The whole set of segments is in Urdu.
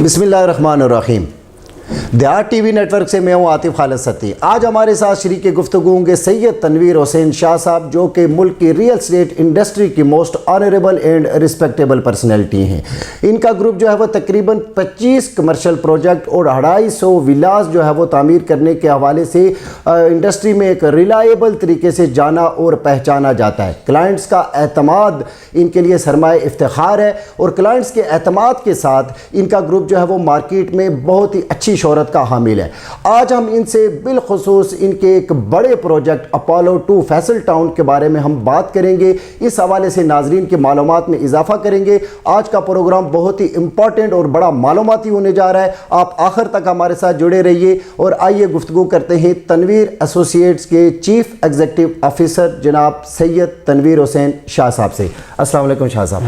بسم اللہ الرحمن الرحیم۔ دیہات ٹی وی نیٹ ورک سے میں ہوں عاطف خالد ستی۔ آج ہمارے ساتھ شریک گفتگو ہوں گے سید تنویر حسین شاہ صاحب، جو کہ ملک کی ریئل اسٹیٹ انڈسٹری کی most honourable and respectable personality ہیں۔ ان کا گروپ جو ہے وہ تقریباً 25 کمرشل پروجیکٹ اور 250 ولاز جو ہے وہ تعمیر کرنے کے حوالے سے انڈسٹری میں ایک ریلائبل طریقے سے جانا اور پہچانا جاتا ہے۔ کلائنٹس کا اعتماد ان کے لیے سرمایہ افتخار ہے، اور کلائنٹس کے اعتماد کے ساتھ ان کا گروپ جو ہے وہ مارکیٹ میں بہت ہی اچھی شہرت کا حامل ہے۔ آج ہم ان سے بالخصوص ان کے ایک بڑے پروجیکٹ اپولو 2 فیصل ٹاؤن کے بارے میں ہم بات کریں گے، اس حوالے سے ناظرین کے معلومات میں اضافہ کریں گے۔ آج کا پروگرام بہت ہی امپورٹنٹ اور بڑا معلوماتی ہونے جا رہا ہے، آپ آخر تک ہمارے ساتھ جڑے رہیے۔ اور آئیے گفتگو کرتے ہیں تنویر ایسوسیٹس کے چیف ایگزیکٹو آفیسر جناب سید تنویر حسین شاہ صاحب سے۔ السلام علیکم شاہ صاحب۔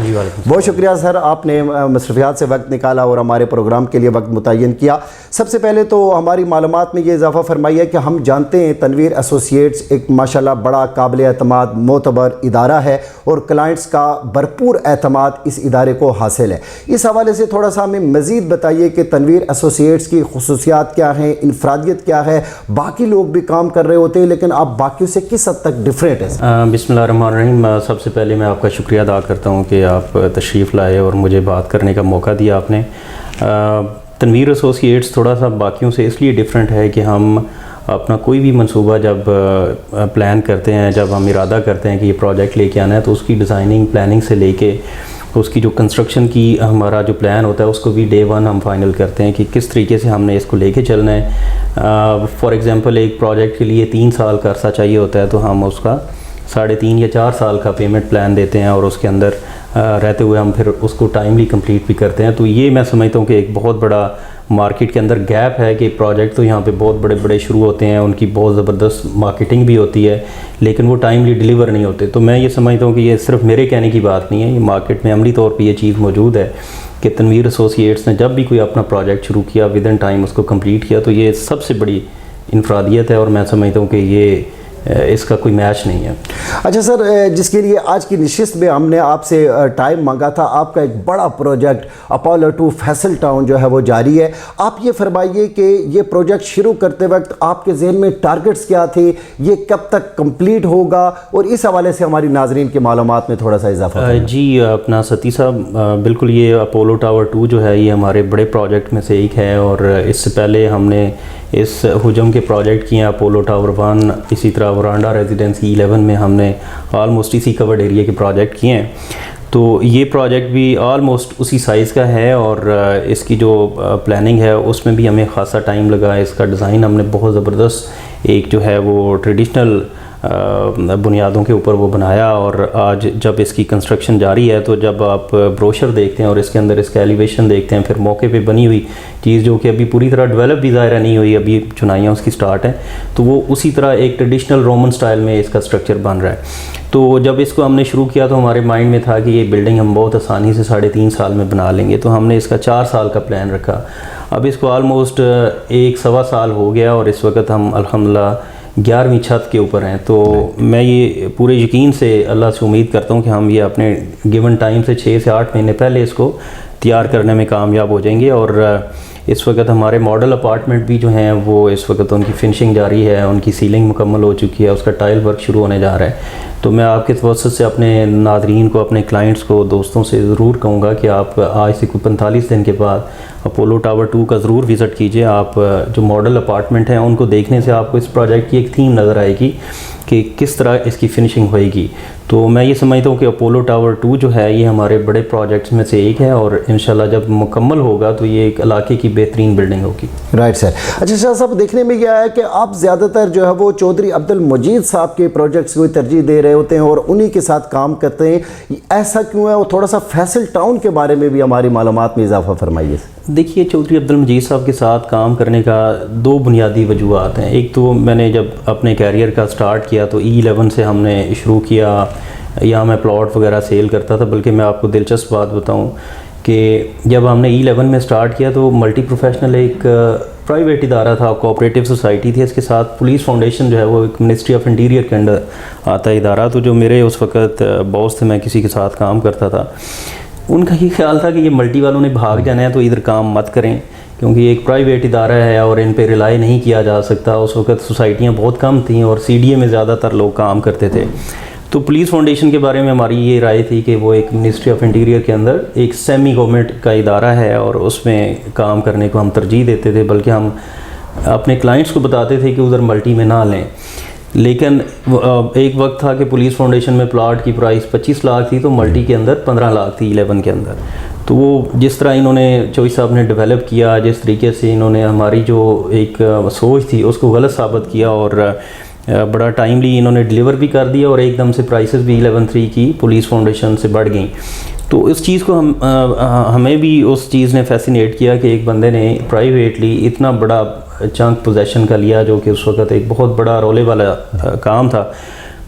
بہت شکریہ سر، آپ نے مصروفیات سے وقت نکالا اور ہمارے پروگرام کے لیے وقت متعین کیا۔ سب سے پہلے تو ہماری معلومات میں یہ اضافہ فرمائیے کہ ہم جانتے ہیں تنویر ایسوسیٹس ایک ماشاءاللہ بڑا قابل اعتماد معتبر ادارہ ہے، اور کلائنٹس کا بھرپور اعتماد اس ادارے کو حاصل ہے۔ اس حوالے سے تھوڑا سا ہمیں مزید بتائیے کہ تنویر ایسوسیٹس کی خصوصیات کیا ہیں، انفرادیت کیا ہے؟ باقی لوگ بھی کام کر رہے ہوتے ہیں لیکن آپ باقیوں سے کس حد تک ڈیفرنٹ ہیں؟ بسم اللہ الرحمن الرحیم۔ سب سے پہلے میں آپ کا شکریہ ادا کرتا ہوں کہ آپ تشریف لائے اور مجھے بات کرنے کا موقع دیا آپ نے۔ تنویر ایسوسیٹس تھوڑا سا باقیوں سے اس لیے ڈیفرنٹ ہے کہ ہم اپنا کوئی بھی منصوبہ جب پلان کرتے ہیں، جب ہم ارادہ کرتے ہیں کہ یہ پروجیکٹ لے کے آنا ہے، تو اس کی ڈیزائننگ پلاننگ سے لے کے اس کی جو کنسٹرکشن کی ہمارا جو پلان ہوتا ہے اس کو بھی ڈے ون ہم فائنل کرتے ہیں کہ کس طریقے سے ہم نے اس کو لے کے چلنا ہے۔ فار ایگزامپل ایک پروجیکٹ کے لیے 3 سال کا عرصہ چاہیے ہوتا ہے، تو ہم اس کا 3.5 یا 4 سال کا پیمنٹ پلان دیتے ہیں، اور اس کے اندر رہتے ہوئے ہم پھر اس کو ٹائملی کمپلیٹ بھی کرتے ہیں۔ تو یہ میں سمجھتا ہوں کہ ایک بہت بڑا مارکیٹ کے اندر گیپ ہے کہ پروجیکٹ تو یہاں پہ بہت بڑے بڑے شروع ہوتے ہیں، ان کی بہت زبردست مارکیٹنگ بھی ہوتی ہے، لیکن وہ ٹائملی ڈیلیور نہیں ہوتے۔ تو میں یہ سمجھتا ہوں کہ یہ صرف میرے کہنے کی بات نہیں ہے، یہ مارکیٹ میں عملی طور پہ یہ چیز موجود ہے کہ تنویر ایسوسیٹس نے جب بھی کوئی اپنا پروجیکٹ شروع کیا ود ان ٹائم اس کو کمپلیٹ کیا، تو یہ سب سے بڑی انفرادیت ہے، اور میں سمجھتا ہوں کہ یہ اس کا کوئی میچ نہیں ہے۔ اچھا سر، جس کے لیے آج کی نشست میں ہم نے آپ سے ٹائم مانگا تھا، آپ کا ایک بڑا پروجیکٹ اپولو 2 فیصل ٹاؤن جو ہے وہ جاری ہے۔ آپ یہ فرمائیے کہ یہ پروجیکٹ شروع کرتے وقت آپ کے ذہن میں ٹارگٹس کیا تھے، یہ کب تک کمپلیٹ ہوگا، اور اس حوالے سے ہماری ناظرین کے معلومات میں تھوڑا سا اضافہ۔ جی اپنا ستی صاحب، بالکل یہ اپولو ٹاور 2 جو ہے یہ ہمارے بڑے پروجیکٹ میں سے ایک ہے، اور اس سے پہلے ہم نے اس حجم کے پروجیکٹ کیے ہیں، اپولو ٹاور 1، اسی طرح ورانڈا ریزیڈنسی 11 میں ہم نے آلموسٹ اسی کورڈ ایریا کے پروجیکٹ کیے ہیں۔ تو یہ پروجیکٹ بھی آلموسٹ اسی سائز کا ہے، اور اس کی جو پلاننگ ہے اس میں بھی ہمیں خاصا ٹائم لگا۔ اس کا ڈیزائن ہم نے بہت زبردست ایک جو ہے وہ ٹریڈیشنل بنیادوں کے اوپر وہ بنایا، اور آج جب اس کی کنسٹرکشن جاری ہے تو جب آپ بروشر دیکھتے ہیں اور اس کے اندر اس کا ایلیویشن دیکھتے ہیں، پھر موقع پہ بنی ہوئی چیز جو کہ ابھی پوری طرح ڈیولپ بھی ظاہرہ نہیں ہوئی، ابھی چنائیاں اس کی سٹارٹ ہیں، تو وہ اسی طرح ایک ٹریڈیشنل رومن سٹائل میں اس کا سٹرکچر بن رہا ہے۔ تو جب اس کو ہم نے شروع کیا تو ہمارے مائنڈ میں تھا کہ یہ بلڈنگ ہم بہت آسانی سے 3.5 سال میں بنا لیں گے، تو ہم نے اس کا 4 سال کا پلان رکھا۔ اب اس کو آلموسٹ 1.25 سال ہو گیا، اور اس وقت ہم الحمدللہ 11ویں چھت کے اوپر ہیں۔ تو میں یہ پورے یقین سے اللہ سے امید کرتا ہوں کہ ہم یہ اپنے گیون ٹائم سے 6 سے 8 مہینے پہلے اس کو تیار کرنے میں کامیاب ہو جائیں گے۔ اور اس وقت ہمارے ماڈل اپارٹمنٹ بھی جو ہیں وہ اس وقت ان کی فنشنگ جاری ہے، ان کی سیلنگ مکمل ہو چکی ہے، اس کا ٹائل ورک شروع ہونے جا رہا ہے۔ تو میں آپ کے توسط سے اپنے ناظرین کو، اپنے کلائنٹس کو، دوستوں سے ضرور کہوں گا کہ آپ آج سے کوئی 45 دن کے بعد اپولو ٹاور 2 کا ضرور وزٹ کیجئے۔ آپ جو ماڈل اپارٹمنٹ ہیں ان کو دیکھنے سے آپ کو اس پروجیکٹ کی ایک تھیم نظر آئے گی کہ کس طرح اس کی فنشنگ ہوئے گی۔ تو میں یہ سمجھتا ہوں کہ اپولو ٹاور 2 جو ہے یہ ہمارے بڑے پروجیکٹس میں سے ایک ہے، اور انشاءاللہ جب مکمل ہوگا تو یہ ایک علاقے کی بہترین بلڈنگ ہوگی۔ Right sir. اچھا شاہ صاحب، دیکھنے میں یہ آیا کہ آپ زیادہ تر جو ہے وہ چودھری عبد المجید صاحب کے پروجیکٹس کو ترجیح دے رہے ہوتے ہیں اور انہی کے ساتھ کام کرتے ہیں، ایسا کیوں ہے؟ اور تھوڑا سا فیصل ٹاؤن کے بارے میں بھی ہماری معلومات میں اضافہ فرمائیے۔ دیکھیے، چودھری عبد المجید صاحب کے ساتھ کام کرنے کا 2 بنیادی وجوہات ہیں۔ ایک تو میں نے جب اپنے کیریئر کا سٹارٹ کیا تو E11 سے ہم نے شروع کیا، یہاں میں پلاٹ وغیرہ سیل کرتا تھا، بلکہ میں آپ کو دلچسپ بات بتاؤں کہ جب ہم نے E11 میں سٹارٹ کیا تو ملٹی پروفیشنل ایک پرائیویٹ ادارہ تھا، کوآپریٹیو سوسائٹی تھی، اس کے ساتھ پولیس فاؤنڈیشن جو ہے وہ ایک منسٹری آف انٹیریئر کے انڈر آتا ہے ادارہ۔ تو جو میرے اس وقت باس تھے، میں کسی کے ساتھ کام کرتا تھا، ان کا یہ خیال تھا کہ یہ ملٹی والوں نے بھاگ جانا ہے تو ادھر کام مت کریں، کیونکہ یہ ایک پرائیویٹ ادارہ ہے اور ان پہ ریلائی نہیں کیا جا سکتا. اس وقت سوسائٹیاں بہت کم تھیں اور سی ڈی اے میں زیادہ تر لوگ کام کرتے تھے. تو پولیس فاؤنڈیشن کے بارے میں ہماری یہ رائے تھی کہ وہ ایک منسٹری آف انٹیریئر کے اندر ایک سیمی گورنمنٹ کا ادارہ ہے اور اس میں کام کرنے کو ہم ترجیح دیتے تھے، بلکہ ہم اپنے کلائنٹس کو بتاتے تھے کہ ادھر ملٹی میں نہ لیں. لیکن ایک وقت تھا کہ پولیس فاؤنڈیشن میں پلاٹ کی پرائس 25 لاکھ تھی تو ملٹی کے اندر 15 لاکھ تھی 11 کے اندر. تو وہ جس طرح انہوں نے چوئی صاحب نے ڈیولپ کیا، جس طریقے سے انہوں نے ہماری جو ایک سوچ تھی اس کو غلط ثابت کیا اور بڑا ٹائملی انہوں نے ڈیلیور بھی کر دیا اور ایک دم سے پرائسز بھی 11.3 کی پولیس فاؤنڈیشن سے بڑھ گئیں. تو اس چیز کو ہمیں بھی اس چیز نے فیسینیٹ کیا کہ ایک بندے نے پرائیویٹلی اتنا بڑا چنک پوزیشن کا لیا، جو کہ اس وقت ایک بہت بڑا رولے والا کام تھا.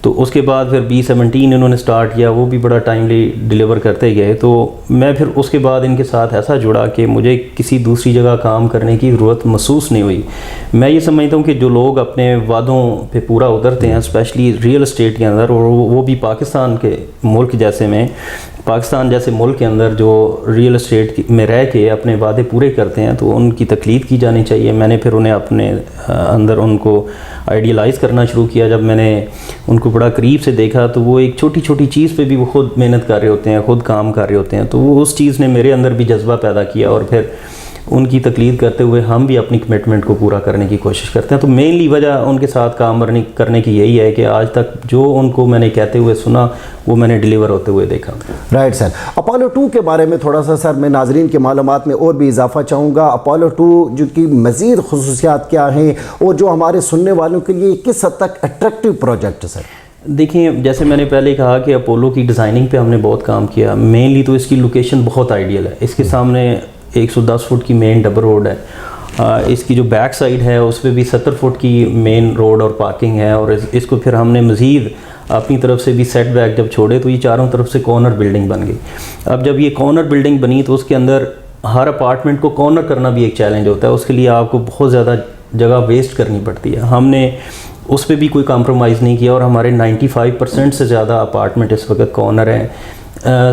تو اس کے بعد پھر B17 انہوں نے سٹارٹ کیا، وہ بھی بڑا ٹائملی ڈیلیور کرتے گئے. تو میں پھر اس کے بعد ان کے ساتھ ایسا جڑا کہ مجھے کسی دوسری جگہ کام کرنے کی ضرورت محسوس نہیں ہوئی. میں یہ سمجھتا ہوں کہ جو لوگ اپنے وعدوں پہ پورا اترتے ہیں، اسپیشلی ریئل اسٹیٹ کے اندر، اور وہ بھی پاکستان کے ملک جیسے میں، پاکستان جیسے ملک کے اندر جو ریئل اسٹیٹ میں رہ کے اپنے وعدے پورے کرتے ہیں، تو ان کی تقلید کی جانی چاہیے. میں نے پھر انہیں اپنے اندر ان کو آئیڈیلائز کرنا شروع کیا. جب میں نے ان کو بڑا قریب سے دیکھا تو وہ ایک چھوٹی چھوٹی چیز پہ بھی وہ خود محنت کر رہے ہوتے ہیں، خود کام کر رہے ہوتے ہیں. تو وہ اس چیز نے میرے اندر بھی جذبہ پیدا کیا اور پھر ان کی تقلید کرتے ہوئے ہم بھی اپنی کمٹمنٹ کو پورا کرنے کی کوشش کرتے ہیں. تو مینلی وجہ ان کے ساتھ کام کرنے کی یہی ہے کہ آج تک جو ان کو میں نے کہتے ہوئے سنا وہ میں نے ڈیلیور ہوتے ہوئے دیکھا. Right sir. اپولو 2 کے بارے میں تھوڑا سا سر میں ناظرین کی معلومات میں اور بھی اضافہ چاہوں گا. اپولو 2 جو کی مزید خصوصیات کیا ہیں اور جو ہمارے سننے والوں کے لیے کس حد تک اٹریکٹیو پروجیکٹ ہے سر؟ دیکھیں، جیسے میں نے پہلے کہا کہ اپولو کی ڈیزائننگ پہ ہم نے بہت کام کیا. مینلی تو اس کی لوکیشن بہت آئیڈیل ہے. اس کے سامنے 110 فٹ کی مین ڈبل روڈ ہے. اس کی جو بیک سائڈ ہے اس پہ بھی 70 فٹ کی مین روڈ اور پارکنگ ہے. اور اس کو پھر ہم نے مزید اپنی طرف سے بھی سیٹ بیک جب چھوڑے تو یہ چاروں طرف سے کارنر بلڈنگ بن گئی. اب جب یہ کارنر بلڈنگ بنی تو اس کے اندر ہر اپارٹمنٹ کو کارنر کرنا بھی ایک چیلنج ہوتا ہے. اس کے لیے آپ کو بہت زیادہ جگہ ویسٹ کرنی پڑتی ہے. ہم نے اس پہ بھی کوئی کمپرومائز نہیں کیا اور ہمارے 95% سے زیادہ اپارٹمنٹ اس وقت کارنر ہیں.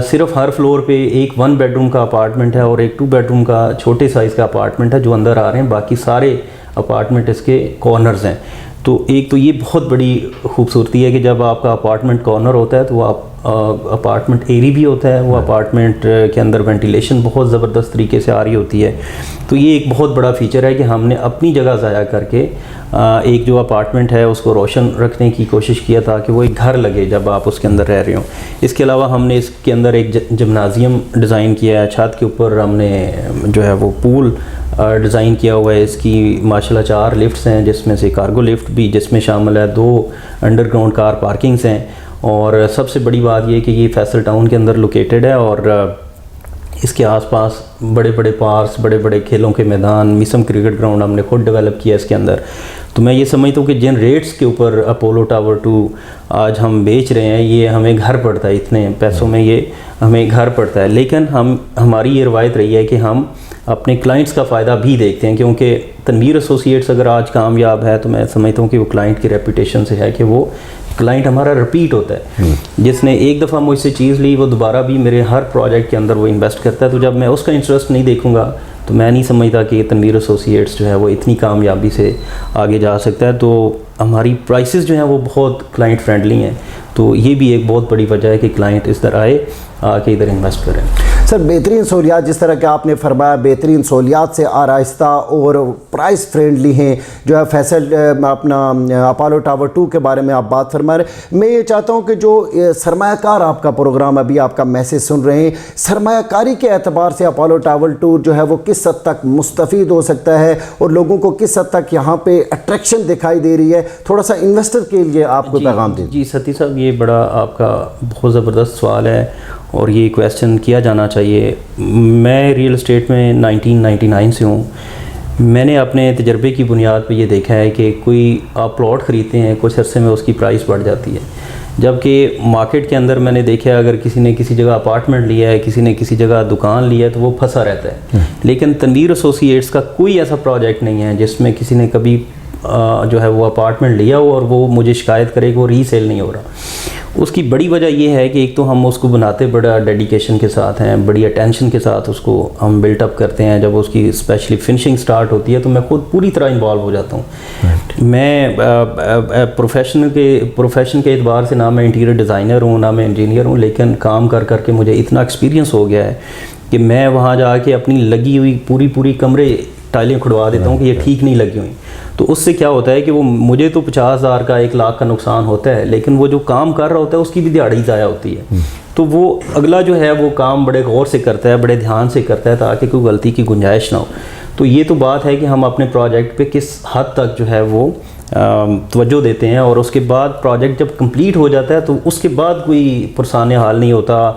صرف ہر فلور پہ ایک 1 بیڈ روم کا اپارٹمنٹ ہے اور ایک 2 بیڈ روم کا چھوٹے سائز کا اپارٹمنٹ ہے جو اندر آ رہے ہیں. باقی سارے اپارٹمنٹ اس کے کارنرز ہیں. تو ایک تو یہ بہت بڑی خوبصورتی ہے کہ جب آپ کا اپارٹمنٹ کارنر ہوتا ہے تو وہ اپارٹمنٹ ایری بھی ہوتا ہے. وہ اپارٹمنٹ کے اندر وینٹیلیشن بہت زبردست طریقے سے آ رہی ہوتی ہے. تو یہ ایک بہت بڑا فیچر ہے کہ ہم نے اپنی جگہ ضائع کر کے ایک جو اپارٹمنٹ ہے اس کو روشن رکھنے کی کوشش کیا تاکہ وہ ایک گھر لگے جب آپ اس کے اندر رہ رہے ہوں. اس کے علاوہ ہم نے اس کے اندر ایک جمنازیم ڈیزائن کیا ہے. چھت کے اوپر ہم نے جو ہے وہ پول ڈیزائن کیا ہوا ہے. اس کی ماشاءاللہ 4 لفٹس ہیں جس میں سے کارگو لفٹ بھی جس میں شامل ہے. 2 انڈر گراؤنڈ کار پارکنگس ہیں. اور سب سے بڑی بات یہ کہ یہ فیصل ٹاؤن کے اندر لوکیٹڈ ہے اور اس کے آس پاس بڑے بڑے پارکس، بڑے بڑے کھیلوں کے میدان، میسم کرکٹ گراؤنڈ ہم نے خود ڈیولپ کیا اس کے اندر. تو میں یہ سمجھتا ہوں کہ جن ریٹس کے اوپر اپولو ٹاور 2 آج ہم بیچ رہے ہیں یہ ہمیں گھر پڑتا ہے. اتنے پیسوں میں یہ ہمیں گھر پڑتا ہے. لیکن ہماری یہ روایت رہی ہے کہ ہم اپنے کلائنٹس کا فائدہ بھی دیکھتے ہیں، کیونکہ تنویر ایسوسیٹس اگر آج کامیاب ہے تو میں سمجھتا ہوں کہ وہ کلائنٹ کی ریپوٹیشن سے ہے کہ وہ کلائنٹ ہمارا رپیٹ ہوتا ہے. جس نے ایک دفعہ مجھ سے چیز لی وہ دوبارہ بھی میرے ہر پروجیکٹ کے اندر وہ انویسٹ کرتا ہے. تو جب میں اس کا انٹرسٹ نہیں دیکھوں گا تو میں نہیں سمجھتا کہ تنویر ایسوسیٹس جو ہے وہ اتنی کامیابی سے آگے جا سکتا ہے. تو ہماری پرائسز جو ہیں وہ بہت کلائنٹ فرینڈلی ہیں. تو یہ بھی ایک بہت بڑی وجہ ہے کہ کلائنٹ اس طرح آئے کہ ادھر انویسٹ کریں. سر بہترین سہولیات جس طرح کہ آپ نے فرمایا بہترین سہولیات سے آراستہ اور پرائس فرینڈلی ہیں جو ہے فیصل اپنا اپولو ٹاور 2 کے بارے میں آپ بات فرما رہے ہیں. میں یہ چاہتا ہوں کہ جو سرمایہ کار آپ کا پروگرام ابھی آپ کا میسیج سن رہے ہیں، سرمایہ کاری کے اعتبار سے اپولو ٹاور 2 جو ہے وہ کس حد تک مستفید ہو سکتا ہے اور لوگوں کو کس حد تک یہاں پہ اٹریکشن دکھائی دے رہی ہے، تھوڑا سا انویسٹر کے لیے آپ کو پیغام دیں. جی ستی صاحب، یہ بڑا آپ کا بہت زبردست سوال ہے اور یہ کویسچن کیا جانا چاہیے. میں ریئل اسٹیٹ میں 1999 سے ہوں. میں نے اپنے تجربے کی بنیاد پہ یہ دیکھا ہے کہ کوئی آپ پلاٹ خریدتے ہیں کچھ عرصے میں اس کی پرائس بڑھ جاتی ہے، جبکہ مارکیٹ کے اندر میں نے دیکھا اگر کسی نے کسی جگہ اپارٹمنٹ لیا ہے، کسی نے کسی جگہ دکان لیا ہے تو وہ پھنسا رہتا ہے. لیکن تنویر ایسوسیٹس کا کوئی ایسا پروجیکٹ نہیں ہے جس میں کسی نے کبھی جو ہے وہ اپارٹمنٹ لیا ہو اور وہ مجھے شکایت کرے کہ وہ ری سیل نہیں ہو رہا. اس کی بڑی وجہ یہ ہے کہ ایک تو ہم اس کو بناتے بڑا ڈیڈیکیشن کے ساتھ ہیں, بڑی اٹینشن کے ساتھ اس کو ہم بلٹ اپ کرتے ہیں. جب اس کی اسپیشلی فنشنگ سٹارٹ ہوتی ہے تو میں خود پوری طرح انوالو ہو جاتا ہوں. میں پروفیشن کے اعتبار سے نہ میں انٹیریئر ڈیزائنر ہوں نہ میں انجینئر ہوں, لیکن کام کر کر کے مجھے اتنا ایکسپیرینس ہو گیا ہے کہ میں وہاں جا کے اپنی لگی ہوئی پوری کمرے ٹائلیں کھڑوا دیتا ہوں کہ یہ ٹھیک نہیں لگی ہوئی. تو اس سے کیا ہوتا ہے کہ وہ مجھے تو 50,000 کا 1 لاکھ کا نقصان ہوتا ہے, لیکن وہ جو کام کر رہا ہوتا ہے اس کی بھی دیہڑی ضائع ہوتی ہے. تو وہ اگلا جو ہے وہ کام بڑے غور سے کرتا ہے, بڑے دھیان سے کرتا ہے تاکہ کوئی غلطی کی گنجائش نہ ہو. تو یہ تو بات ہے کہ ہم اپنے پروجیکٹ پہ کس حد تک جو ہے وہ توجہ دیتے ہیں, اور اس کے بعد پروجیکٹ جب کمپلیٹ ہو جاتا ہے تو اس کے بعد کوئی پرسان حال نہیں ہوتا.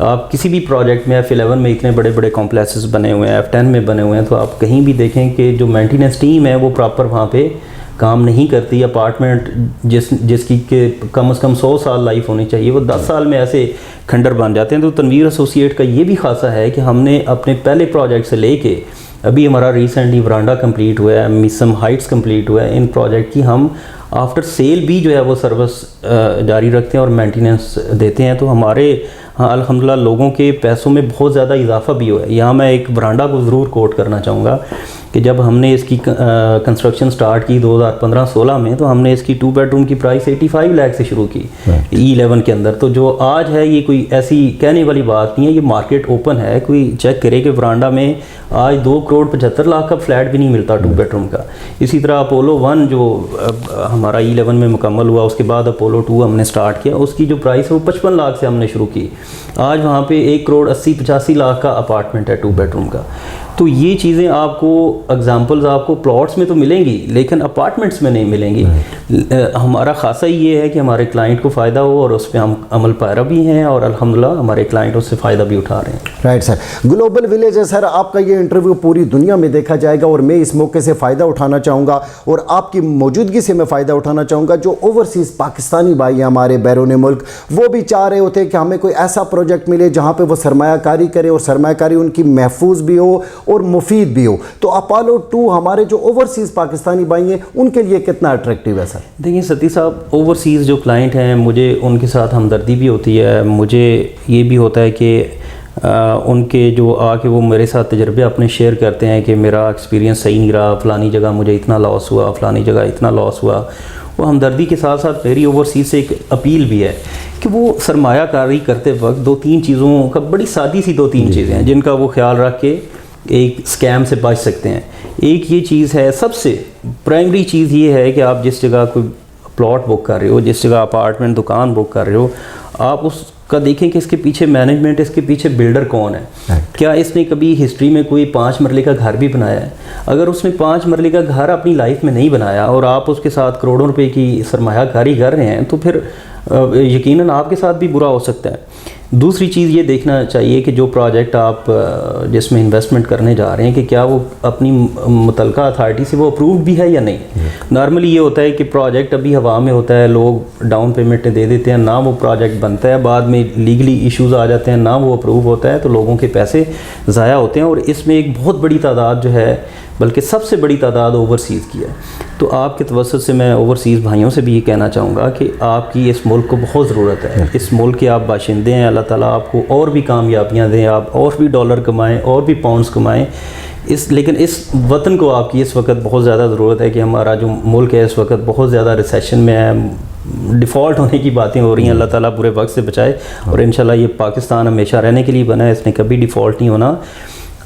آپ کسی بھی پروجیکٹ میں F11 میں اتنے بڑے بڑے کمپلیکسز بنے ہوئے ہیں, F10 میں بنے ہوئے ہیں, تو آپ کہیں بھی دیکھیں کہ جو مینٹیننس ٹیم ہے وہ پراپر وہاں پہ کام نہیں کرتی. اپارٹمنٹ جس کی کہ کم از کم 100 سال لائف ہونی چاہیے, وہ 10 سال میں ایسے کھنڈر بن جاتے ہیں. تو تنویر ایسوسیٹ کا یہ بھی خاصہ ہے کہ ہم نے اپنے پہلے پروجیکٹ سے لے کے ابھی ہمارا ریسنٹلی ورانڈا کمپلیٹ ہوا ہے, میسم ہائٹس کمپلیٹ ہوا ہے, ان پروجیکٹ کی ہم آفٹر سیل بھی جو ہے وہ سروس جاری رکھتے ہیں اور مینٹیننس دیتے ہیں. تو ہمارے الحمدللہ لوگوں کے پیسوں میں بہت زیادہ اضافہ بھی ہوا ہے. یہاں میں ایک برانڈا کو ضرور کوٹ کرنا چاہوں گا کہ جب ہم نے اس کی کنسٹرکشن سٹارٹ کی 2015-16 میں, تو ہم نے اس کی 2 بیڈ روم کی پرائس 85 لاکھ سے شروع کی E11 کے اندر. تو جو آج ہے یہ کوئی ایسی کہنے والی بات نہیں ہے, یہ مارکیٹ اوپن ہے. کوئی چیک کرے کہ برانڈا میں آج 2,75,00,000 کا فلیٹ بھی نہیں ملتا 2 بیڈ روم کا. اسی طرح اپولو 1 جو ہمارا E11 میں مکمل ہوا, اس کے بعد اپولو 2 ہم نے سٹارٹ کیا, اس کی جو پرائس ہے وہ 55 لاکھ سے ہم نے شروع کی. آج وہاں پہ 1,80,85,00,000 کا اپارٹمنٹ ہے 2 بیڈ روم کا. تو یہ چیزیں آپ کو ایگزامپلز آپ کو پلاٹس میں تو ملیں گی لیکن اپارٹمنٹس میں نہیں ملیں گی. ہمارا خاصہ یہ ہے کہ ہمارے کلائنٹ کو فائدہ ہو اور اس پہ ہم عمل پیرا بھی ہیں, اور الحمدللہ ہمارے کلائنٹ اس سے فائدہ بھی اٹھا رہے ہیں. رائٹ سر, گلوبل ولیج ہے سر, آپ کا یہ انٹرویو پوری دنیا میں دیکھا جائے گا, اور میں اس موقع سے فائدہ اٹھانا چاہوں گا اور آپ کی موجودگی سے میں فائدہ اٹھانا چاہوں گا. جو اوورسیز پاکستانی بھائی ہیں ہمارے بیرون ملک, وہ بھی چاہ رہے ہوتے ہیں کہ ہمیں کوئی ایسا پروجیکٹ ملے جہاں پہ وہ سرمایہ کاری کرے اور سرمایہ کاری ان کی محفوظ بھی ہو اور مفید بھی ہو. تو اپولو 2 ہمارے جو اوورسیز پاکستانی بھائی ہیں ان کے لیے کتنا اٹریکٹیو ہے سر؟ دیکھیں ستی صاحب, اوورسیز جو کلائنٹ ہیں مجھے ان کے ساتھ ہمدردی بھی ہوتی ہے. مجھے یہ بھی ہوتا ہے کہ ان کے جو آ کے وہ میرے ساتھ تجربے اپنے شیئر کرتے ہیں کہ میرا ایکسپیرینس صحیح نہیں رہا, فلانی جگہ مجھے اتنا لاس ہوا, فلانی جگہ اتنا لاس ہوا. وہ ہمدردی کے ساتھ ساتھ میری اوورسیز سے ایک اپیل بھی ہے کہ وہ سرمایہ کاری کرتے وقت 2-3 چیزوں کا, بڑی سادی سی 2-3 چیزیں ہیں جن کا وہ خیال رکھ کے ایک اسکیم سے بچ سکتے ہیں. ایک یہ چیز ہے, سب سے پرائمری چیز یہ ہے کہ آپ جس جگہ کوئی پلاٹ بک کر رہے ہو, جس جگہ اپارٹمنٹ دکان بک کر رہے ہو, آپ اس کا دیکھیں کہ اس کے پیچھے مینجمنٹ, اس کے پیچھے بلڈر کون ہے. کیا اس نے کبھی ہسٹری میں کوئی 5 مرلے کا گھر بھی بنایا ہے؟ اگر اس نے 5 مرلے کا گھر اپنی لائف میں نہیں بنایا اور آپ اس کے ساتھ کروڑوں روپے کی سرمایہ کاری کر رہے ہیں, تو پھر یقیناً آپ کے ساتھ بھی برا ہو سکتا ہے. دوسری چیز یہ دیکھنا چاہیے کہ جو پروجیکٹ آپ جس میں انویسٹمنٹ کرنے جا رہے ہیں کہ کیا وہ اپنی متعلقہ اتھارٹی سے وہ اپرووڈ بھی ہے یا نہیں. نارملی یہ ہوتا ہے کہ پروجیکٹ ابھی ہوا میں ہوتا ہے, لوگ ڈاؤن پیمنٹیں دے دیتے ہیں, نہ وہ پروجیکٹ بنتا ہے, بعد میں لیگلی ایشوز آ جاتے ہیں, نہ وہ اپروو ہوتا ہے, تو لوگوں کے پیسے ضائع ہوتے ہیں. اور اس میں ایک بہت بڑی تعداد جو ہے, بلکہ سب سے بڑی تعداد اوورسیز کی ہے. تو آپ کے توسط سے میں اوورسیز بھائیوں سے بھی یہ کہنا چاہوں گا کہ آپ کی اس ملک کو بہت ضرورت ہے. اس ملک کے آپ باشندے ہیں, اللہ تعالیٰ آپ کو اور بھی کامیابیاں دیں, آپ اور بھی ڈالر کمائیں, اور بھی پاؤنڈز کمائیں. لیکن اس وطن کو آپ کی اس وقت بہت زیادہ ضرورت ہے کہ ہمارا جو ملک ہے اس وقت بہت زیادہ ریسیشن میں ہے, ڈیفالٹ ہونے کی باتیں ہو رہی ہیں. اللہ تعالیٰ برے وقت سے بچائے, اور انشاءاللہ یہ پاکستان ہمیشہ رہنے کے لیے بنا ہے, اس نے کبھی ڈیفالٹ نہیں ہونا.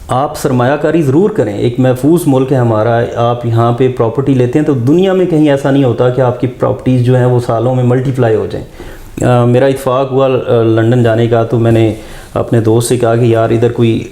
آپ سرمایہ کاری ضرور کریں, ایک محفوظ ملک ہے ہمارا. آپ یہاں پہ پراپرٹی لیتے ہیں تو دنیا میں کہیں ایسا نہیں ہوتا کہ آپ کی پراپرٹیز جو ہیں وہ سالوں میں ملٹیپلائی ہو جائیں. میرا اتفاق ہوا لنڈن جانے کا, تو میں نے اپنے دوست سے کہا کہ یار ادھر کوئی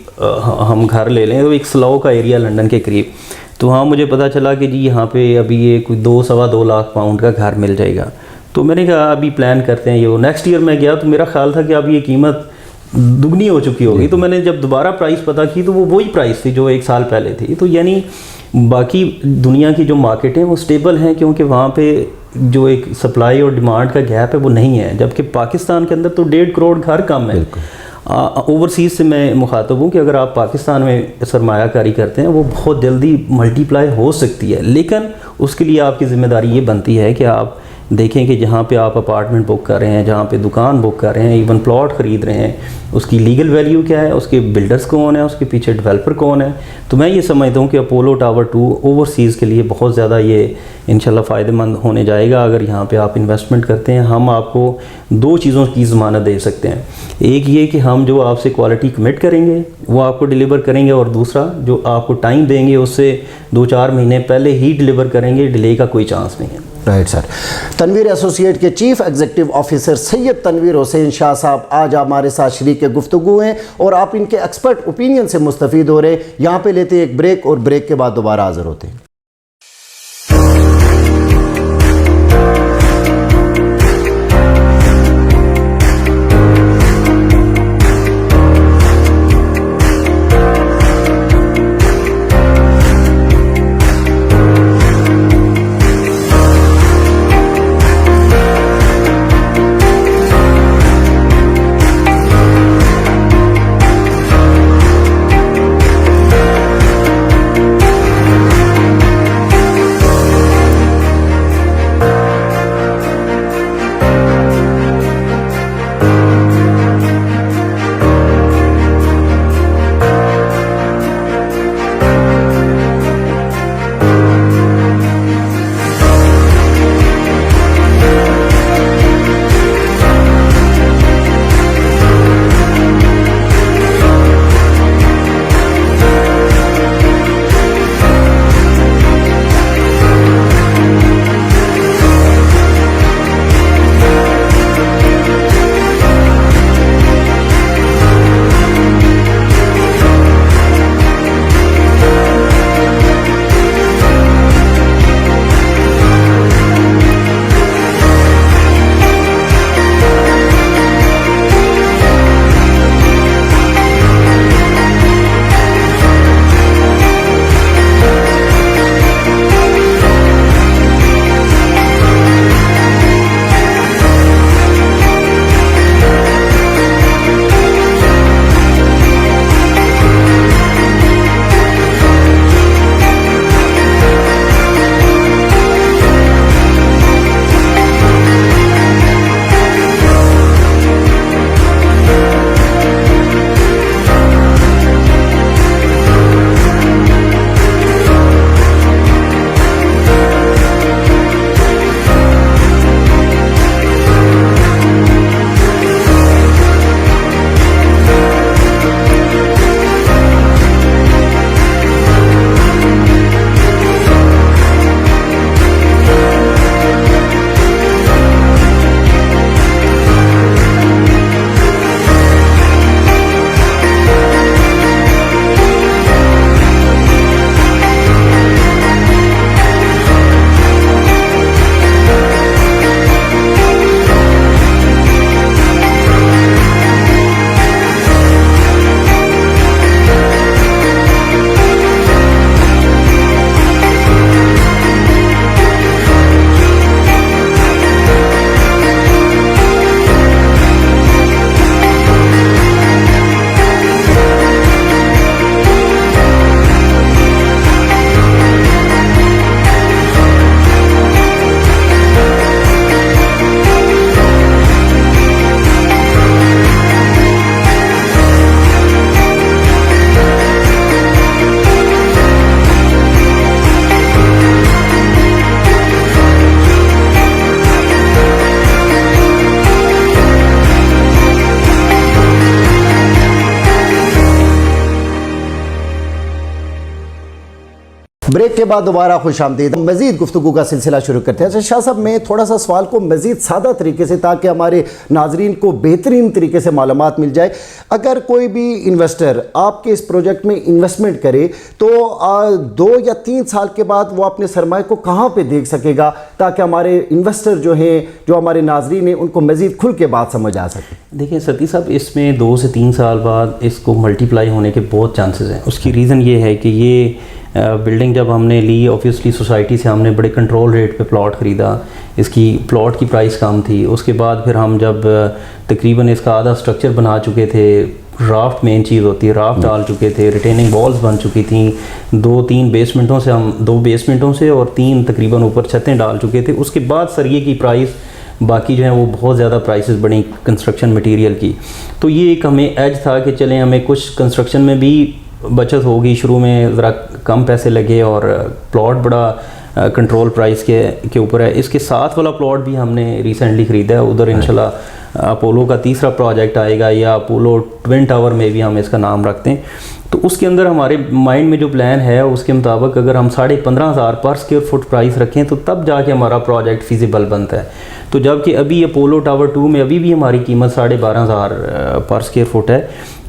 ہم گھر لے لیں. تو ایک سلاؤ کا ایریا لنڈن کے قریب, تو وہاں مجھے پتہ چلا کہ جی یہاں پہ ابھی یہ کوئی 2-2.25 لاکھ پاؤنڈ کا گھر مل جائے گا. تو میں نے کہا ابھی پلان کرتے ہیں یہ. نیکسٹ ایئر میں گیا تو میرا خیال تھا کہ اب یہ قیمت دگنی ہو چکی ہوگی. تو میں نے جب دوبارہ پرائس پتہ کی تو وہ وہی پرائس تھی جو 1 سال پہلے تھی. تو یعنی باقی دنیا کی جو مارکیٹ ہیں وہ سٹیبل ہیں, کیونکہ وہاں پہ جو ایک سپلائی اور ڈیمانڈ کا گیپ ہے وہ نہیں ہے. جبکہ پاکستان کے اندر تو 1.5 کروڑ گھر کم ہے. اوورسیز سے میں مخاطب ہوں کہ اگر آپ پاکستان میں سرمایہ کاری کرتے ہیں وہ بہت جلدی ملٹی پلائی ہو سکتی ہے, لیکن اس کے لیے آپ کی ذمہ داری یہ بنتی ہے کہ آپ دیکھیں کہ جہاں پہ آپ اپارٹمنٹ بک کر رہے ہیں, جہاں پہ دکان بک کر رہے ہیں, ایون پلاٹ خرید رہے ہیں, اس کی لیگل ویلیو کیا ہے, اس کے بلڈرز کون ہیں, اس کے پیچھے ڈیولپر کون ہے. تو میں یہ سمجھتا ہوں کہ اپولو ٹاور 2 اوورسیز کے لیے بہت زیادہ یہ انشاءاللہ فائدہ مند ہونے جائے گا. اگر یہاں پہ آپ انویسٹمنٹ کرتے ہیں, ہم آپ کو 2 چیزوں کی ضمانت دے سکتے ہیں. ایک یہ کہ ہم جو آپ سے کوالٹی کمٹ کریں گے وہ آپ کو ڈیلیور کریں گے, اور دوسرا جو آپ کو ٹائم دیں گے اس سے 2-4 مہینے پہلے ہی ڈیلیور کریں گے, ڈیلے کا کوئی چانس نہیں ہے. Right sir. تنویر ایسوسیٹ کے chief executive officer Syed Tanveer Hussain Shah صاحب آج ہمارے ساتھ شریک گفتگو ہیں, اور آپ ان کے ایکسپرٹ اوپینین سے مستفید ہو رہے ہیں. یہاں پہ لیتے ہیں ایک بریک, اور بریک کے بعد دوبارہ حاضر ہوتے ہیں. بریک کے بعد دوبارہ خوش آمدید. مزید گفتگو کا سلسلہ شروع کرتے ہیں. اچھا شاہ صاحب, میں تھوڑا سا سوال کو مزید سادہ طریقے سے, تاکہ ہمارے ناظرین کو بہترین طریقے سے معلومات مل جائے. اگر کوئی بھی انویسٹر آپ کے اس پروجیکٹ میں انویسٹمنٹ کرے تو 2 یا 3 سال کے بعد وہ اپنے سرمایہ کو کہاں پہ دیکھ سکے گا, تاکہ ہمارے انویسٹر جو ہیں, جو ہمارے ناظرین ہیں, ان کو مزید کھل کے بات سمجھ آ سکے؟ دیکھیں ستی صاحب, اس میں 2 سے 3 سال بعد اس کو ملٹیپلائی ہونے کے بہت چانسز ہیں. اس کی ریزن یہ ہے کہ یہ بلڈنگ جب ہم نے لی, اوبویسلی سوسائٹی سے ہم نے بڑے کنٹرول ریٹ پہ پلاٹ خریدا, اس کی پلاٹ کی پرائس کم تھی. اس کے بعد پھر ہم جب تقریباً اس کا آدھا سٹرکچر بنا چکے تھے, رافٹ مین چیز ہوتی ہے, رافٹ ڈال چکے تھے, ریٹیننگ والز بن چکی تھیں, 2-3 بیسمنٹوں سے ہم 2 بیسمنٹوں سے اور 3 تقریباً اوپر چھتیں ڈال چکے تھے. اس کے بعد سریے کی پرائس باقی جو ہیں وہ بہت زیادہ پرائسز بڑی کنسٹرکشن مٹیریل کی. تو یہ ایک ہمیں ایج تھا کہ چلیں ہمیں کچھ کنسٹرکشن میں بھی بچت ہوگی, شروع میں ذرا کم پیسے لگے اور پلاٹ بڑا کنٹرول پرائس کے اوپر ہے. اس کے ساتھ والا پلاٹ بھی ہم نے ریسنٹلی خریدا ہے, ادھر انشاءاللہ اپولو کا تیسرا پروجیکٹ آئے گا, یا اپولو ٹوین ٹاور میں بھی ہم اس کا نام رکھتے ہیں. تو اس کے اندر ہمارے مائنڈ میں جو پلان ہے اس کے مطابق اگر ہم 15,500 پر اسکوائر فٹ پرائس رکھیں تو تب جا کے ہمارا پروجیکٹ فیزیبل بنتا ہے. تو جب کہ ابھی اپولو ٹاور 2 میں ابھی بھی ہماری قیمت 12,500 پر اسکوائر فٹ ہے.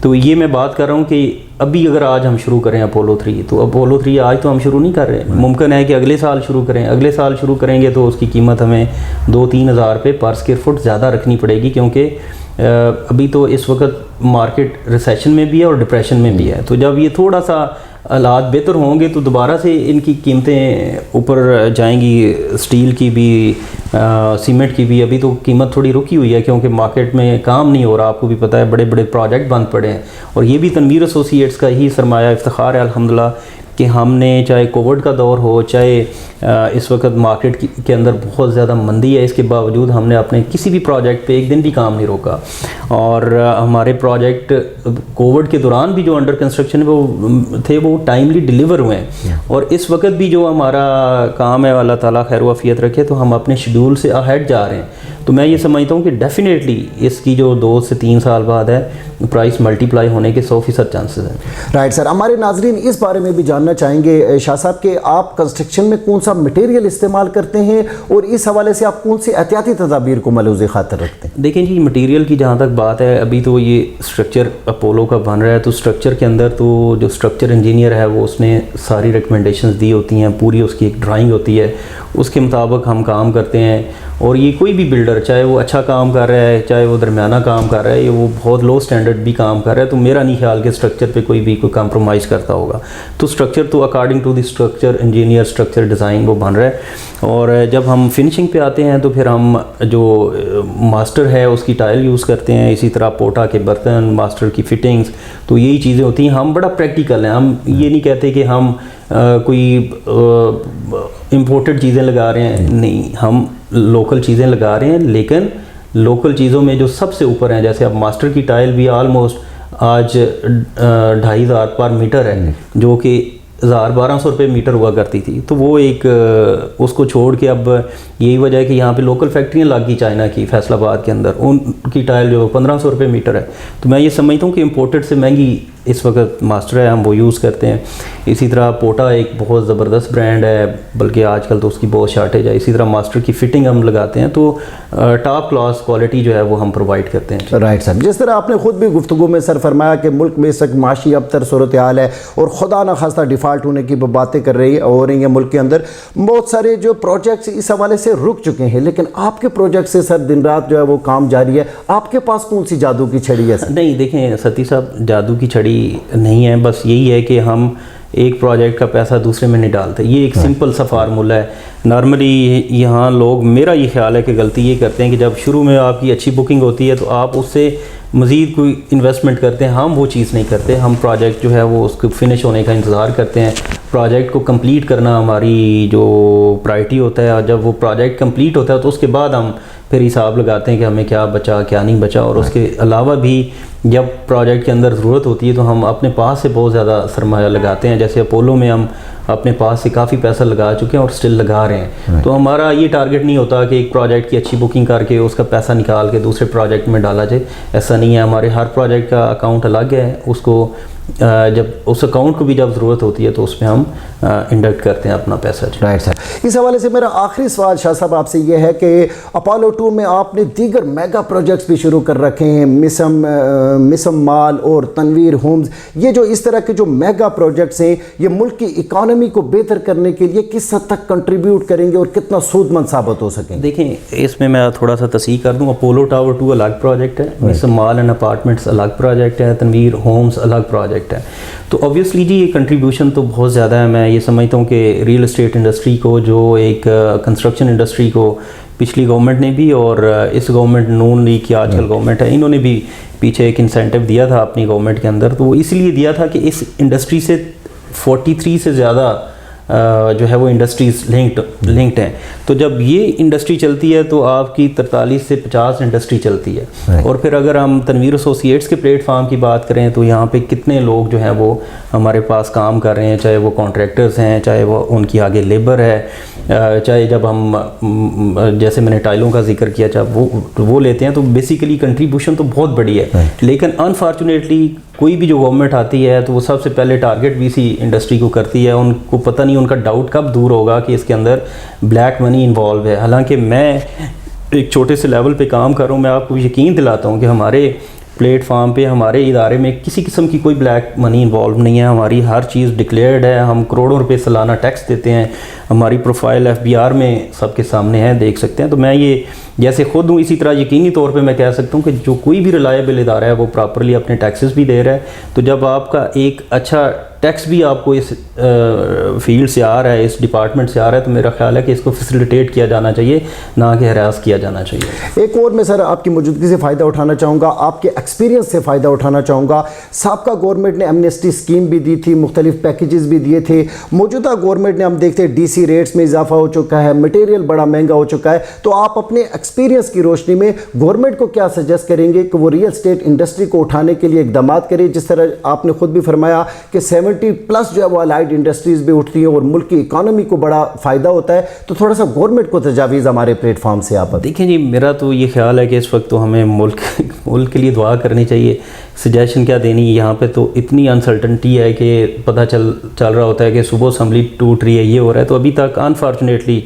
تو یہ میں بات کر رہا ہوں کہ ابھی اگر آج ہم شروع کریں اپولو 3, تو اپولو 3 آج تو ہم شروع نہیں کر رہے, ممکن ہے کہ اگلے سال شروع کریں. اگلے سال شروع کریں گے تو اس کی قیمت ہمیں 2-3 ہزار روپے پر اسکوائر فٹ زیادہ رکھنی پڑے گی, کیونکہ ابھی تو اس وقت مارکیٹ ریسیشن میں بھی ہے اور ڈپریشن میں بھی ہے. تو جب یہ تھوڑا سا حالات بہتر ہوں گے تو دوبارہ سے ان کی قیمتیں اوپر جائیں گی. اسٹیل کی بھی, سیمنٹ کی بھی ابھی تو قیمت تھوڑی رکی ہوئی ہے کیونکہ مارکیٹ میں کام نہیں ہو رہا. آپ کو بھی پتہ ہے بڑے بڑے پروجیکٹ بند پڑے ہیں, اور یہ بھی تنویر ایسوسی ایٹس کا ہی سرمایہ افتخار ہے الحمدللہ کہ ہم نے چاہے کووڈ کا دور ہو, چاہے اس وقت مارکیٹ کے اندر بہت زیادہ مندی ہے, اس کے باوجود ہم نے اپنے کسی بھی پروجیکٹ پہ ایک دن بھی کام نہیں روکا. اور ہمارے پروجیکٹ کووڈ کے دوران بھی جو انڈر کنسٹرکشن وہ تھے وہ ٹائملی ڈیلیور ہوئے ہیں, اور اس وقت بھی جو ہمارا کام ہے اللہ تعالیٰ خیر و عافیت رکھے تو ہم اپنے شیڈول سے اہیڈ جا رہے ہیں. تو میں یہ سمجھتا ہوں کہ ڈیفینیٹلی اس کی جو 2 سے 3 سال بعد ہے پرائس ملٹی پلائی ہونے کے 100% چانسز ہیں. رائٹ سر, ہمارے ناظرین اس بارے میں بھی جاننا چاہیں گے شاہ صاحب کہ آپ کنسٹرکشن میں کون سا مٹیریل استعمال کرتے ہیں اور اس حوالے سے آپ کون سی احتیاطی تدابیر کو ملحوظ خاطر رکھتے ہیں؟ دیکھیں جی, مٹیریل کی جہاں تک بات ہے, ابھی تو یہ اسٹرکچر اپولو کا بن رہا ہے, تو اسٹرکچر کے اندر تو جو اسٹرکچر انجینئر ہے وہ اس نے ساری ریکمنڈیشنز دی ہوتی ہیں, پوری اس کی ایک ڈرائنگ ہوتی ہے, اس کے مطابق ہم کام کرتے ہیں. اور یہ کوئی بھی بلڈر چاہے وہ اچھا کام کر رہا ہے, چاہے وہ درمیانہ کام کر رہا ہے, یا وہ بہت لو سٹینڈرڈ بھی کام کر رہا ہے, تو میرا نہیں خیال کہ اسٹرکچر پہ کوئی کمپرومائز کرتا ہوگا. تو اسٹرکچر تو according to the structure engineer structure design وہ بن رہا ہے. اور جب ہم فنشنگ پہ آتے ہیں تو پھر ہم جو ماسٹر ہے اس کی ٹائل یوز کرتے ہیں, اسی طرح پوٹا کے برتن, ماسٹر کی فٹنگز, تو یہی چیزیں ہوتی ہیں. ہم بڑا پریکٹیکل ہیں, ہم یہ نہیں کہتے کہ ہم کوئی امپورٹڈ چیزیں لگا رہے ہیں, نہیں, ہم لوکل چیزیں لگا رہے ہیں. لیکن لوکل چیزوں میں جو سب سے اوپر ہیں, جیسے اب ماسٹر کی ٹائل بھی آلموسٹ آج 2,500 پر میٹر ہے, جو کہ 1,200 روپے میٹر ہوا کرتی تھی. تو وہ ایک اس کو چھوڑ کے اب یہی وجہ ہے کہ یہاں پہ لوکل فیکٹریاں لگ گئی چائنا کی, فیصل آباد کے اندر, ان کی ٹائل جو 1,500 روپے میٹر ہے. تو میں یہ سمجھتا ہوں کہ امپورٹڈ سے مہنگی اس وقت ماسٹر ہے, ہم وہ یوز کرتے ہیں. اسی طرح پوٹا ایک بہت زبردست برانڈ ہے, بلکہ آج کل تو اس کی بہت شارٹیج ہے. اسی طرح ماسٹر کی فٹنگ ہم لگاتے ہیں, تو ٹاپ کلاس کوالٹی جو ہے وہ ہم پرووائڈ کرتے ہیں. رائٹ صاحب, جس طرح آپ نے خود بھی گفتگو میں سر فرمایا کہ ملک میں اس وقت معاشی ابتر صورتحال ہے اور خدا نخواستہ ڈیفالٹ ہونے کی باتیں کر رہی ہو رہی ہیں ملک کے اندر, بہت سارے جو پروجیکٹس اس حوالے سے رک چکے ہیں, لیکن آپ کے پروجیکٹ سے سر دن رات جو ہے وہ کام جاری ہے. آپ کے پاس کون سی جادو کی چھڑی ہے؟ نہیں دیکھیں ستی صاحب, جادو کی چھڑی نہیں ہے, بس یہی ہے کہ ہم ایک پروجیکٹ کا پیسہ دوسرے میں نہیں ڈالتے. یہ ایک سمپل سا فارمولہ ہے. نارملی یہاں لوگ, میرا یہ خیال ہے کہ غلطی یہ کرتے ہیں کہ جب شروع میں آپ کی اچھی بکنگ ہوتی ہے تو آپ اس سے مزید کوئی انویسٹمنٹ کرتے ہیں. ہم وہ چیز نہیں کرتے, ہم پروجیکٹ جو ہے وہ اس کو فنش ہونے کا انتظار کرتے ہیں. پروجیکٹ کو کمپلیٹ کرنا ہماری جو پرائرٹی ہوتا ہے, اور جب وہ پروجیکٹ کمپلیٹ ہوتا ہے تو اس کے بعد ہم پھر حساب لگاتے ہیں کہ ہمیں کیا بچا کیا نہیں بچا. اور اس کے علاوہ بھی جب پروجیکٹ کے اندر ضرورت ہوتی ہے تو ہم اپنے پاس سے بہت زیادہ سرمایہ لگاتے ہیں. جیسے اپولو میں ہم اپنے پاس سے کافی پیسہ لگا چکے ہیں اور سٹل لگا رہے ہیں. تو ہمارا یہ ٹارگٹ نہیں ہوتا کہ ایک پروجیکٹ کی اچھی بکنگ کر کے اس کا پیسہ نکال کے دوسرے پروجیکٹ میں ڈالا جائے, ایسا نہیں ہے. ہمارے ہر پروجیکٹ کا اکاؤنٹ الگ ہے, اس کو جب اس اکاؤنٹ کو بھی جب ضرورت ہوتی ہے تو اس میں ہم انڈکٹ کرتے ہیں اپنا پیسہ. رائٹ سر, اس حوالے سے میرا آخری سوال شاہ صاحب آپ سے یہ ہے کہ اپولو 2 میں آپ نے دیگر میگا پروجیکٹس بھی شروع کر رکھے ہیں, مسم مال اور تنویر ہومز. یہ جو اس طرح کے جو میگا پروجیکٹس ہیں یہ ملک کی اکانومی کو بہتر کرنے کے لیے کس حد تک کنٹریبیوٹ کریں گے اور کتنا سود مند ثابت ہو سکیں؟ دیکھیں اس میں تھوڑا سا تصحیح کر دوں. اپولو ٹاور 2 الگ پروجیکٹ ہے, مسم مال اینڈ اپارٹمنٹس الگ پروجیکٹ ہے, تنویر ہومز الگ پروجیکٹ ہے. تو اوبیسلی جی یہ کنٹریبیوشن تو بہت زیادہ ہے. میں یہ سمجھتا ہوں کہ ریئل اسٹیٹ انڈسٹری کو, جو ایک کنسٹرکشن انڈسٹری کو پچھلی گورنمنٹ نے بھی اور اس گورنمنٹ نون لیگ کی آج کل گورنمنٹ ہے، انہوں نے بھی پیچھے ایک انسینٹیو دیا تھا اپنی گورنمنٹ کے اندر، تو وہ اس لیے دیا تھا کہ اس انڈسٹری سے 43 سے زیادہ جو ہے وہ انڈسٹریز لنکڈ ہیں، تو جب یہ انڈسٹری چلتی ہے تو آپ کی 43 سے 50 انڈسٹری چلتی ہے۔ اور پھر اگر ہم تنویر ایسوسیٹس کے پلیٹ فارم کی بات کریں تو یہاں پہ کتنے لوگ جو ہیں وہ ہمارے پاس کام کر رہے ہیں، چاہے وہ کانٹریکٹرز ہیں، چاہے وہ ان کی آگے لیبر ہے، چاہے جب ہم جیسے میں نے ٹائلوں کا ذکر کیا چاہے وہ لیتے ہیں، تو بیسیکلی کنٹریبیوشن تو بہت بڑی ہے، لیکن انفارچونیٹلی کوئی بھی جو گورنمنٹ آتی ہے تو وہ سب سے پہلے ٹارگٹ بھی اسی انڈسٹری کو کرتی ہے۔ ان کو پتہ نہیں، ان کا ڈاؤٹ کب دور ہوگا کہ اس کے اندر بلیک منی انوالو ہے۔ حالانکہ میں ایک چھوٹے سے لیول پہ کام کر رہا ہوں، میں آپ کو یقین دلاتا ہوں کہ ہمارے پلیٹ فارم پہ، ہمارے ادارے میں کسی قسم کی کوئی بلیک منی انوالو نہیں ہے، ہماری ہر چیز ڈکلیئرڈ ہے، ہم کروڑوں روپے سالانہ ٹیکس دیتے ہیں، ہماری پروفائل FBR میں سب کے سامنے ہے، دیکھ سکتے ہیں۔ تو میں یہ جیسے خود ہوں اسی طرح یقینی طور پہ میں کہہ سکتا ہوں کہ جو کوئی بھی ریلائبل ادارہ ہے وہ پراپرلی اپنے ٹیکسز بھی دے رہا ہے۔ تو جب آپ کا ایک اچھا ٹیکس بھی آپ کو اس فیلڈ سے آ رہا ہے، اس ڈپارٹمنٹ سے آ رہا ہے، تو میرا خیال ہے کہ اس کو فیسیلیٹیٹ کیا جانا چاہیے، نہ کہ ہراس کیا جانا چاہیے۔ ایک اور میں سر آپ کی موجودگی سے فائدہ اٹھانا چاہوں گا، آپ کے ایکسپیرینس سے فائدہ اٹھانا چاہوں گا۔ سابقہ گورنمنٹ نے ایمنسٹی اسکیم بھی دی تھی، مختلف پیکیجز بھی دیے تھے، موجودہ گورنمنٹ نے ہم دیکھتے DC ریٹس میں اضافہ ہو چکا ہے، مٹیریل بڑا مہنگا ہو چکا ہے، تو آپ اپنے ایکسپیرینس کی روشنی میں گورنمنٹ کو کیا سجیسٹ کریں گے کہ وہ ریئل اسٹیٹ انڈسٹری کو اٹھانے کے لیے اقدامات کرے؟ جس طرح آپ نے خود بھی فرمایا کہ 70+ جو ہے وہ الائڈ انڈسٹریز بھی اٹھتی ہیں اور ملک کی اکانومی کو بڑا فائدہ ہوتا ہے، تو تھوڑا سا گورنمنٹ کو تجاویز ہمارے پلیٹ فارم سے آپ دیکھیں جی، میرا تو یہ خیال ہے کہ اس وقت تو ہمیں ملک کے لیے دعا کرنی چاہیے، سجیشن کیا دینی۔ یہاں پہ تو اتنی انسرٹنٹی ہے کہ پتہ چل رہا ہوتا ہے کہ صبح اسمبلی ٹوٹ رہی ہے، یہ ہو رہا ہے، تو ابھی تک انفارچونیٹلی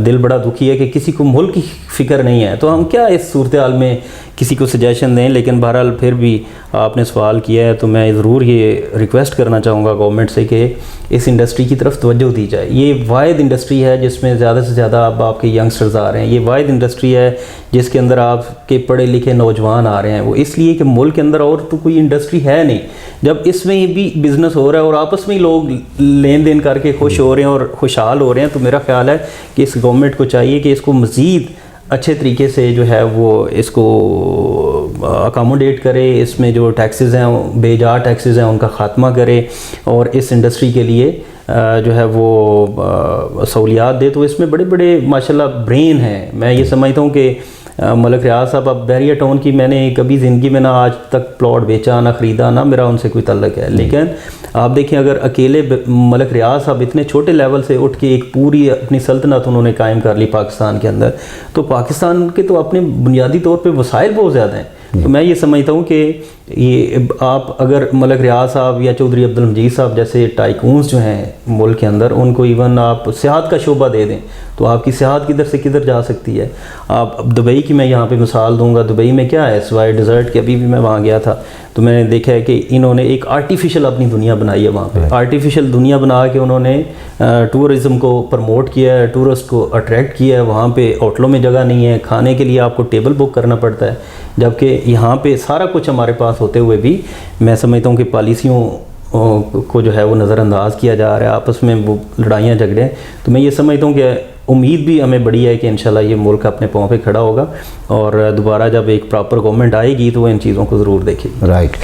دل بڑا دکھی ہے کہ کسی کو ملک کی فکر نہیں ہے، تو ہم کیا اس صورتحال میں کسی کو سجیشن دیں۔ لیکن بہرحال پھر بھی آپ نے سوال کیا ہے تو میں ضرور یہ ریکویسٹ کرنا چاہوں گا گورنمنٹ سے کہ اس انڈسٹری کی طرف توجہ دی جائے۔ یہ واحد انڈسٹری ہے جس میں زیادہ سے زیادہ اب آپ کے ینگسٹرز آ رہے ہیں، یہ واحد انڈسٹری ہے جس کے اندر آپ کے پڑھے لکھے نوجوان آ رہے ہیں، وہ اس لیے کہ ملک کے اندر اور تو کوئی انڈسٹری ہے نہیں۔ جب اس میں بھی بزنس ہو رہا ہے اور آپس میں لوگ لین دین کر کے خوش ہو رہے ہیں اور خوشحال ہو رہے ہیں، تو میرا خیال ہے کہ اس گورنمنٹ کو چاہیے کہ اس کو مزید اچھے طریقے سے جو ہے وہ اس کو اکاموڈیٹ کرے، اس میں جو ٹیکسز ہیں، بے جا ٹیکسز ہیں، ان کا خاتمہ کرے اور اس انڈسٹری کے لیے جو ہے وہ سہولیات دے۔ تو اس میں بڑے بڑے ماشاءاللہ برین ہیں۔ میں یہ سمجھتا ہوں کہ ملک ریاض صاحب، اب بحریہ ٹاؤن کی میں نے کبھی زندگی میں نہ آج تک پلاٹ بیچا، نہ خریدا، نہ میرا ان سے کوئی تعلق ہے، لیکن آپ دیکھیں اگر اکیلے ملک ریاض صاحب اتنے چھوٹے لیول سے اٹھ کے ایک پوری اپنی سلطنت انہوں نے قائم کر لی پاکستان کے اندر، تو پاکستان کے تو اپنے بنیادی طور پہ وسائل بہت زیادہ ہیں۔ تو میں یہ سمجھتا ہوں کہ یہ آپ اگر ملک ریاض صاحب یا چودھری عبدالمجید صاحب جیسے ٹائکونز جو ہیں ملک کے اندر، ان کو ایون آپ سیاحت کا شعبہ دے دیں تو آپ کی سیاحت کدھر سے کدھر جا سکتی ہے۔ آپ دبئی کی میں یہاں پہ مثال دوں گا، دبئی میں کیا ہے سوائے ڈیزرٹ کے، ابھی بھی میں وہاں گیا تھا تو میں نے دیکھا ہے کہ انہوں نے ایک آرٹیفیشل اپنی دنیا بنائی ہے وہاں پہ، آرٹیفیشل دنیا بنا کے انہوں نے ٹورزم کو پروموٹ کیا ہے، ٹورسٹ کو اٹریکٹ کیا ہے۔ وہاں پہ ہوٹلوں میں جگہ نہیں ہے، کھانے کے لیے آپ کو ٹیبل بک کرنا پڑتا ہے، جبکہ یہاں پہ سارا کچھ ہمارے پاس ہوتے ہوئے بھی میں سمجھتا ہوں کہ پالیسیوں کو جو ہے وہ نظر انداز کیا جا رہا ہے، آپس میں وہ لڑائیاں جھگڑے ہیں۔ تو میں یہ سمجھتا ہوں کہ امید بھی ہمیں بڑی ہے کہ انشاءاللہ یہ ملک اپنے پاؤں پہ کھڑا ہوگا اور دوبارہ جب ایک پراپر گورنمنٹ آئے گی تو وہ ان چیزوں کو ضرور دیکھے گی۔ رائٹ